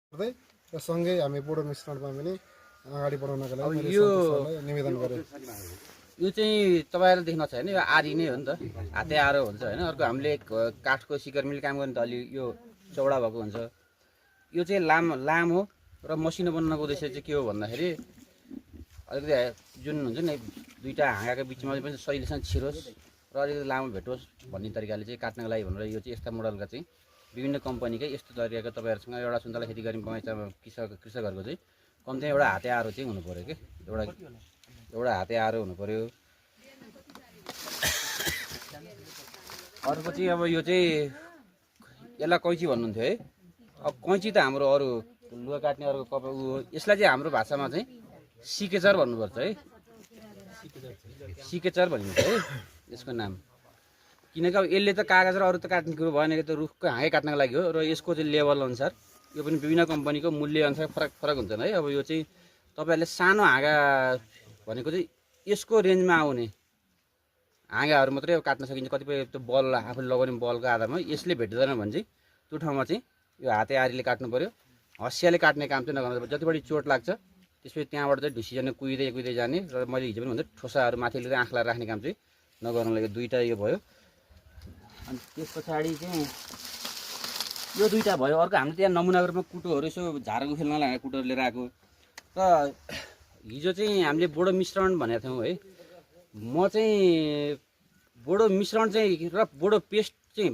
गर्दै र सँगै हामी बोडो मिश्रणमा पनि अगाडि बढाउनका लागि मैले यो सन्तोष सरलाई निवेदन गरेँ। यो चाहिँ तपाईँहरूले देख्न छ होइन, यो आरी नै हो नि त, हाते आरो हुन्छ होइन। अर्को हामीले काठको सिकर मिल काम गर्ने त अलि यो चौडा भएको हुन्छ। यो चाहिँ लामो र मसिनो बनाउनको उद्देश्य चाहिँ के हो भन्दाखेरि अलिकति जुन हुन्छ नि दुईवटा हाँगाको बिचमा पनि सहिलेसँग छिरोस् र अलिकति लामो भेटोस् भन्ने तरिकाले चाहिँ काट्नको लागि भनेर यो चाहिँ यस्ता मोडलका चाहिँ विभिन्न कम्पनीकै यस्तो तरिकाको तपाईँहरूसँग एउटा सुन्तला खेती गर्ने बगैँचामा कृषकहरूको चाहिँ कम्तीमा एउटा हाते आरो चाहिँ हुनु पऱ्यो कि एउटा हाते आरो हुनु पऱ्यो। अर्को चाहिँ अब यो चाहिँ यसलाई कैँची भन्नुहुन्थ्यो है। अब कैँची त हाम्रो अरू लुगा काट्ने अर्को यसलाई चाहिँ हाम्रो भाषामा चाहिँ सिकेचर भन्नुपर्छ है, सिकेचर भनिन्छ है यसको नाम। किनकि अब यसले त कागज र अरू त काट्ने कुरो भएन, यो त रुखको हाँगै काट्नको लागि हो। र यसको चाहिँ लेभल अनुसार यो पनि विभिन्न कम्पनीको मूल्य अनुसार फरक फरक हुन्छन् है। अब यो चाहिँ तपाईँहरूले सानो हाँगा भनेको चाहिँ यसको रेन्जमा आउने हाँगाहरू मात्रै अब काट्न सकिन्छ। कतिपय त्यो बल आफूले लगाउने बलको आधारमा यसले भेट्दैन भने चाहिँ त्यो ठाउँमा चाहिँ यो हाते आरीले काट्नु पऱ्यो। हँसियाले काट्ने काम चाहिँ नगर्नु पर्छ। जति बढी चोट लाग्छ त्यसपछि त्यहाँबाट चाहिँ ढुसिजाने कुहिँदै जाने। र मैले हिजो पनि भन्दा ठोसाहरू माथिले चाहिँ आँखलाई राख्ने काम चाहिँ नगर्नु लागि दुईवटा यो भयो। अनि त्यस पछाडि चाहिँ यो दुईवटा भयो। अर्को हामीले त्यहाँ नमुनाको रूपमा कुटोहरू यसो झार उखेल्न लगाएको कुटोहरू लिएर आएको। र हिजो चाहिँ हामीले बोडो मिश्रण भनेको थियौँ है। म चाहिँ बोडो मिश्रण चाहिँ र बोडो पेस्ट चाहिँ